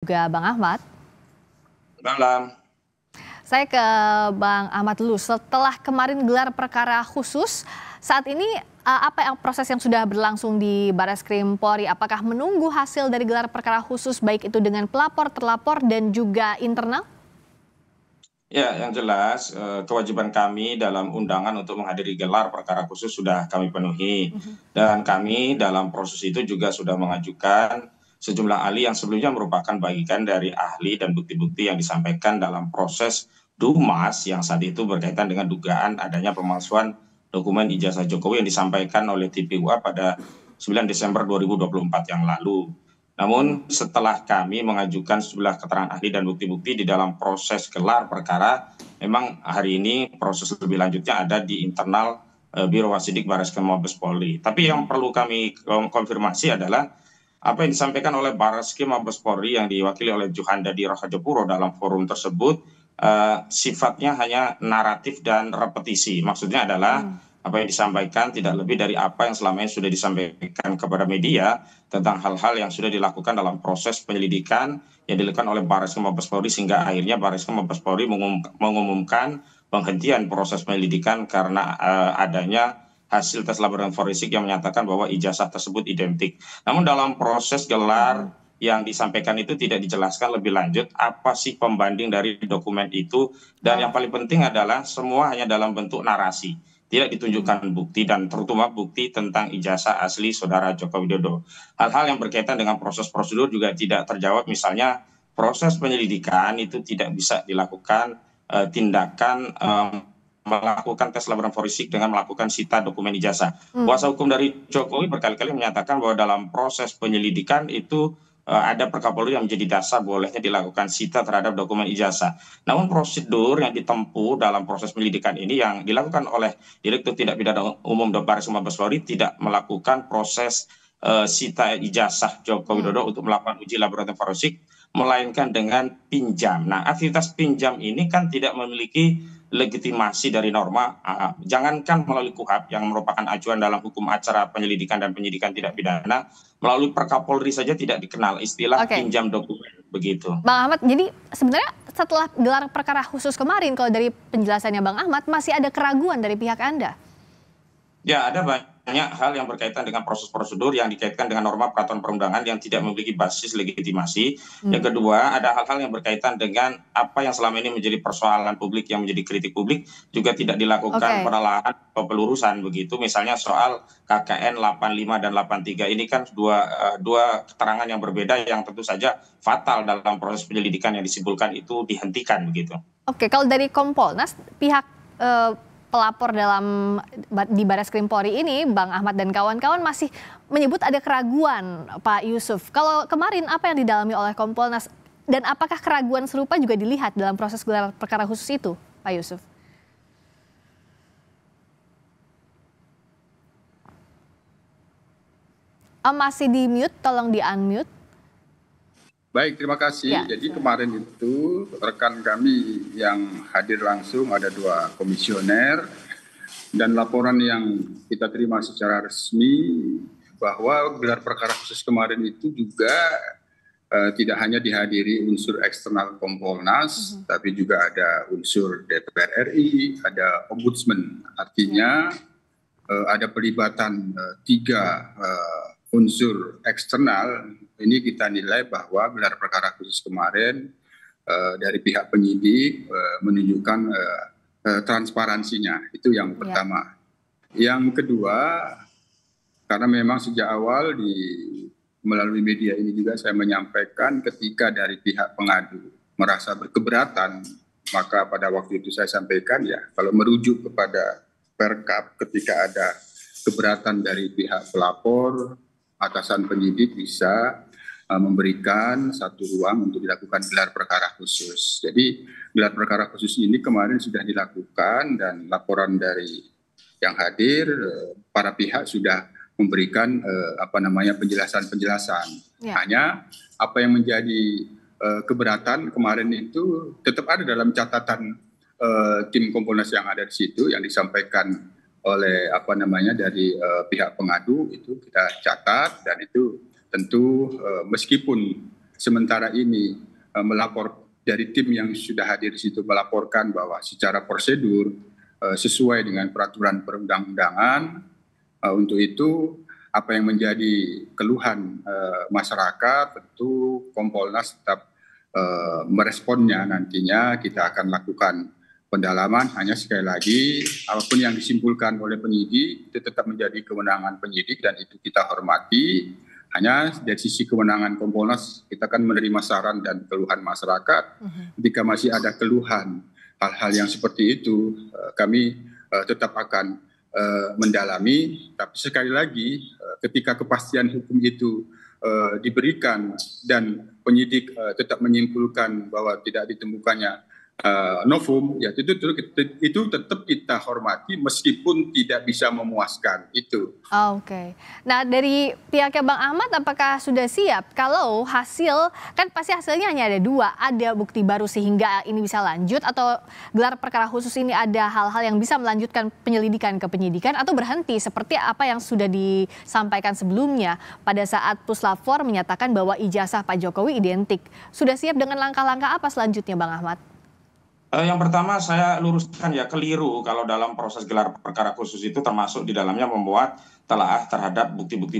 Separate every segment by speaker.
Speaker 1: juga Bang Ahmad.
Speaker 2: Malam.
Speaker 1: Saya ke Bang Ahmad dulu. Setelah kemarin gelar perkara khusus, saat ini apa proses yang sudah berlangsung di Barreskrim Polri? Apakah menunggu hasil dari gelar perkara khusus baik itu dengan pelapor, terlapor dan juga internal?
Speaker 2: Ya, yang jelas kewajiban kami dalam undangan untuk menghadiri gelar perkara khusus sudah kami penuhi. Dan kami dalam proses itu juga sudah mengajukan sejumlah ahli yang sebelumnya merupakan bagian dari ahli dan bukti-bukti yang disampaikan dalam proses Dumas yang saat itu berkaitan dengan dugaan adanya pemalsuan dokumen ijazah Jokowi yang disampaikan oleh TPUA pada 9 Desember 2024 yang lalu. Namun setelah kami mengajukan sejumlah keterangan ahli dan bukti-bukti di dalam proses gelar perkara, memang hari ini proses lebih lanjutnya ada di internal Biro Wasidik Barreskrim Mabes Polri. Tapi yang perlu kami konfirmasi adalah apa yang disampaikan oleh Barreskrim Mabes Polri yang diwakili oleh Juhanda di Rahajapuro dalam forum tersebut sifatnya hanya naratif dan repetisi. Maksudnya adalah apa yang disampaikan tidak lebih dari apa yang selama ini sudah disampaikan kepada media tentang hal-hal yang sudah dilakukan dalam proses penyelidikan yang dilakukan oleh Barreskrim Mabes Polri sehingga akhirnya Barreskrim Mabes Polri mengumumkan penghentian proses penyelidikan karena adanya hasil tes laboratorium forensik yang menyatakan bahwa ijazah tersebut identik. Namun dalam proses gelar yang disampaikan itu tidak dijelaskan lebih lanjut apa sih pembanding dari dokumen itu, dan yang paling penting adalah semua hanya dalam bentuk narasi, tidak ditunjukkan bukti dan terutama bukti tentang ijazah asli saudara Joko Widodo. Hal-hal yang berkaitan dengan proses prosedur juga tidak terjawab, misalnya proses penyelidikan itu tidak bisa dilakukan tindakan melakukan tes laboratorium forensik dengan melakukan sita dokumen ijazah. Kuasa hukum dari Jokowi berkali-kali menyatakan bahwa dalam proses penyelidikan itu ada Perkapolri yang menjadi dasar bolehnya dilakukan sita terhadap dokumen ijazah. Namun prosedur yang ditempuh dalam proses penyelidikan ini yang dilakukan oleh Direktur Tindak Pidana Umum Barreskrim Mabes Polri tidak melakukan proses sita ijazah Joko Widodo untuk melakukan uji laboratorium forensik, melainkan dengan pinjam. Nah, aktivitas pinjam ini kan tidak memiliki legitimasi dari norma, jangankan melalui KUHP yang merupakan acuan dalam hukum acara penyelidikan dan penyidikan tindak pidana, melalui Perkapolri saja tidak dikenal istilah pinjam dokumen, begitu.
Speaker 1: Bang Ahmad, jadi sebenarnya setelah gelar perkara khusus kemarin, kalau dari penjelasannya Bang Ahmad, masih ada keraguan dari pihak Anda?
Speaker 2: Ya, ada banyak hal yang berkaitan dengan proses prosedur yang dikaitkan dengan norma peraturan perundangan yang tidak memiliki basis legitimasi. Yang kedua, ada hal-hal yang berkaitan dengan apa yang selama ini menjadi persoalan publik, yang menjadi kritik publik, juga tidak dilakukan penelaahan atau pelurusan begitu. Misalnya soal KKN 85 dan 83 ini kan dua keterangan yang berbeda yang tentu saja fatal dalam proses penyelidikan yang disimpulkan itu dihentikan begitu.
Speaker 1: Oke, kalau dari Kompolnas, pihak pelapor di Barreskrim Polri ini, Bang Ahmad dan kawan-kawan masih menyebut ada keraguan, Pak Yusuf. Kalau kemarin apa yang didalami oleh Kompolnas dan apakah keraguan serupa juga dilihat dalam proses gelar perkara khusus itu, Pak Yusuf? Masih di mute, tolong di unmute.
Speaker 3: Baik, terima kasih. Ya, jadi kemarin itu rekan kami yang hadir langsung ada 2 komisioner dan laporan yang kita terima secara resmi bahwa gelar perkara khusus kemarin itu juga tidak hanya dihadiri unsur eksternal Kompolnas, tapi juga ada unsur DPR RI, ada Ombudsman. Artinya ada pelibatan 3 unsur eksternal. Ini kita nilai bahwa gelar perkara khusus kemarin dari pihak penyidik menunjukkan transparansinya. Itu yang pertama. Yang kedua, karena memang sejak awal melalui media ini juga saya menyampaikan ketika dari pihak pengadu merasa berkeberatan, maka pada waktu itu saya sampaikan ya kalau merujuk kepada Perkap ketika ada keberatan dari pihak pelapor, atasan penyidik bisa memberikan satu ruang untuk dilakukan gelar perkara khusus. Jadi gelar perkara khusus ini kemarin sudah dilakukan dan laporan dari yang hadir para pihak sudah memberikan penjelasan-penjelasan. Hanya apa yang menjadi keberatan kemarin itu tetap ada dalam catatan tim Kompolnas yang ada di situ yang disampaikan oleh dari pihak pengadu itu kita catat dan itu tentu meskipun sementara ini melapor dari tim yang sudah hadir di situ melaporkan bahwa secara prosedur sesuai dengan peraturan perundang-undangan. Untuk itu apa yang menjadi keluhan masyarakat tentu Kompolnas tetap meresponnya. Nantinya kita akan lakukan pendalaman. Hanya sekali lagi apapun yang disimpulkan oleh penyidik itu tetap menjadi kewenangan penyidik dan itu kita hormati. Hanya dari sisi kewenangan Kompolnas kita akan menerima saran dan keluhan masyarakat. Jika masih ada keluhan hal-hal yang seperti itu kami tetap akan mendalami. Tapi sekali lagi ketika kepastian hukum itu diberikan dan penyidik tetap menyimpulkan bahwa tidak ditemukannya novum, ya itu tetap kita hormati meskipun tidak bisa memuaskan itu.
Speaker 1: Oke. Nah dari pihaknya Bang Ahmad apakah sudah siap kalau hasil, kan pasti hasilnya hanya ada 2, ada bukti baru sehingga ini bisa lanjut atau gelar perkara khusus ini ada hal-hal yang bisa melanjutkan penyelidikan ke penyidikan atau berhenti seperti apa yang sudah disampaikan sebelumnya pada saat Puslap 4 menyatakan bahwa ijazah Pak Jokowi identik. Sudah siap dengan langkah-langkah apa selanjutnya Bang Ahmad?
Speaker 2: Yang pertama saya luruskan ya, keliru kalau dalam proses gelar perkara khusus itu termasuk di dalamnya membuat telaah terhadap bukti-bukti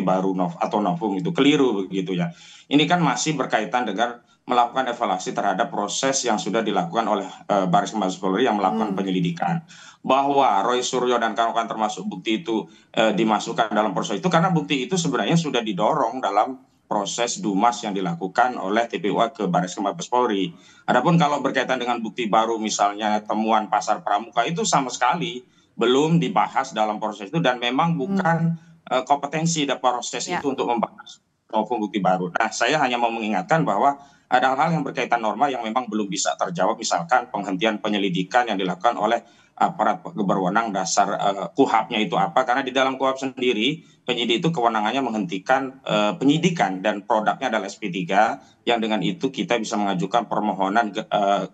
Speaker 2: baru atau novum, itu keliru begitu ya. Ini kan masih berkaitan dengan melakukan evaluasi terhadap proses yang sudah dilakukan oleh Bareskrim Mabes Polri yang melakukan penyelidikan. Bahwa Roy Suryo dan kawan-kawan termasuk bukti itu dimasukkan dalam proses itu karena bukti itu sebenarnya sudah didorong dalam proses Dumas yang dilakukan oleh TPUA ke Bareskrim Mabes Polri. Adapun kalau berkaitan dengan bukti baru misalnya temuan pasar pramuka itu sama sekali belum dibahas dalam proses itu dan memang bukan kompetensi dari proses itu untuk membahas maupun bukti baru. Nah, saya hanya mau mengingatkan bahwa ada hal-hal yang berkaitan norma yang memang belum bisa terjawab, misalkan penghentian penyelidikan yang dilakukan oleh aparat berwenang dasar KUHAP-nya itu apa, karena di dalam KUHAP sendiri penyidik itu kewenangannya menghentikan penyidikan dan produknya adalah SP3 yang dengan itu kita bisa mengajukan permohonan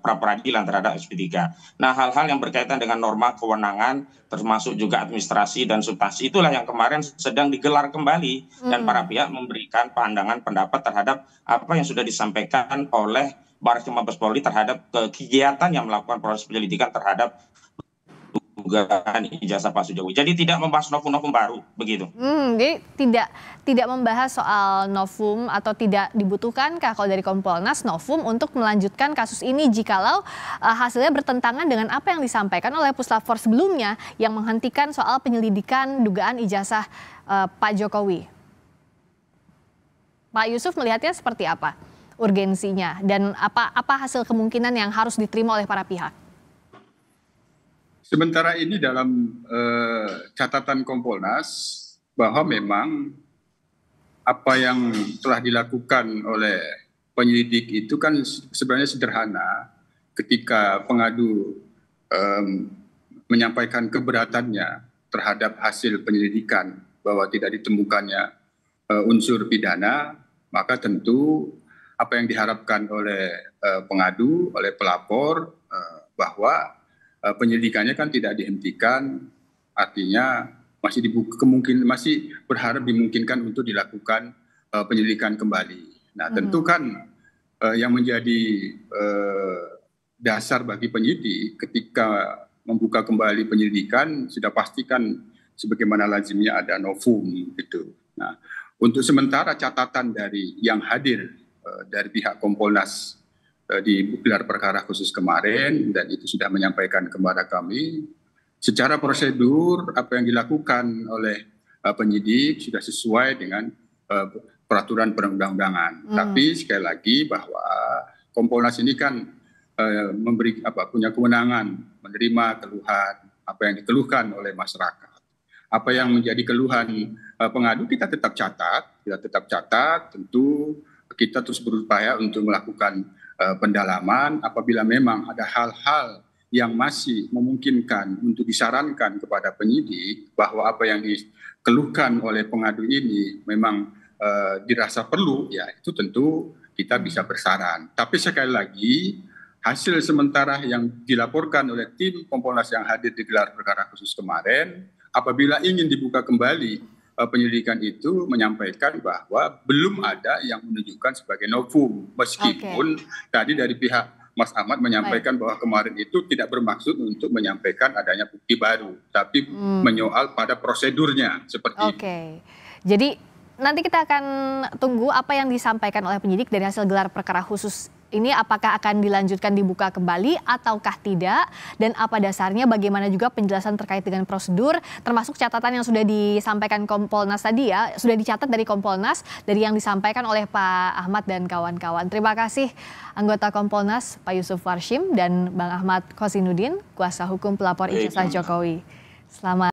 Speaker 2: pra-peradilan terhadap SP3. Nah, hal-hal yang berkaitan dengan norma kewenangan termasuk juga administrasi dan substansi itulah yang kemarin sedang digelar kembali dan para pihak memberikan pandangan pendapat terhadap apa yang sudah disampaikan oleh Bareskrim Mabes Polri terhadap kegiatan yang melakukan proses penyelidikan terhadap dugaan ijazah Pak Jokowi. Jadi tidak membahas novum-novum baru begitu.
Speaker 1: Jadi tidak membahas soal novum atau tidak dibutuhkankah kalau dari Kompolnas novum untuk melanjutkan kasus ini jikalau hasilnya bertentangan dengan apa yang disampaikan oleh Puslap 4 sebelumnya yang menghentikan soal penyelidikan dugaan ijazah Pak Jokowi. Pak Yusuf melihatnya seperti apa urgensinya dan apa hasil kemungkinan yang harus diterima oleh para pihak?
Speaker 3: Sementara ini dalam catatan Kompolnas bahwa memang apa yang telah dilakukan oleh penyidik itu kan sebenarnya sederhana. Ketika pengadu menyampaikan keberatannya terhadap hasil penyelidikan bahwa tidak ditemukannya unsur pidana, maka tentu apa yang diharapkan oleh pengadu, oleh pelapor bahwa penyelidikannya kan tidak dihentikan, artinya masih masih berharap dimungkinkan untuk dilakukan penyelidikan kembali. Nah, tentu kan yang menjadi dasar bagi penyidik ketika membuka kembali penyelidikan sudah pastikan sebagaimana lazimnya ada novum gitu. Nah, untuk sementara catatan dari yang hadir dari pihak Kompolnas di gelar perkara khusus kemarin dan itu sudah menyampaikan kepada kami secara prosedur apa yang dilakukan oleh penyidik sudah sesuai dengan peraturan perundang-undangan. Tapi sekali lagi bahwa Kompolnas ini kan punya kewenangan menerima keluhan apa yang dikeluhkan oleh masyarakat. Apa yang menjadi keluhan pengadu kita tetap catat, tentu kita terus berupaya untuk melakukan pendalaman apabila memang ada hal-hal yang masih memungkinkan untuk disarankan kepada penyidik bahwa apa yang dikeluhkan oleh pengadu ini memang dirasa perlu, ya itu tentu kita bisa bersaran. Tapi sekali lagi hasil sementara yang dilaporkan oleh tim Kompolnas yang hadir di gelar perkara khusus kemarin, apabila ingin dibuka kembali penyelidikan itu menyampaikan bahwa belum ada yang menunjukkan sebagai novum, meskipun tadi dari pihak Mas Ahmad menyampaikan bahwa kemarin itu tidak bermaksud untuk menyampaikan adanya bukti baru, tapi menyoal pada prosedurnya seperti itu.
Speaker 1: Jadi nanti kita akan tunggu apa yang disampaikan oleh penyidik dari hasil gelar perkara khusus ini, apakah akan dilanjutkan dibuka kembali ataukah tidak, dan apa dasarnya, bagaimana juga penjelasan terkait dengan prosedur, termasuk catatan yang sudah disampaikan Kompolnas tadi ya, sudah dicatat dari Kompolnas, dari yang disampaikan oleh Pak Ahmad dan kawan-kawan. Terima kasih anggota Kompolnas Pak Yusuf Warshim dan Bang Ahmad Kozinudin, kuasa hukum pelapor ijazah Jokowi. Selamat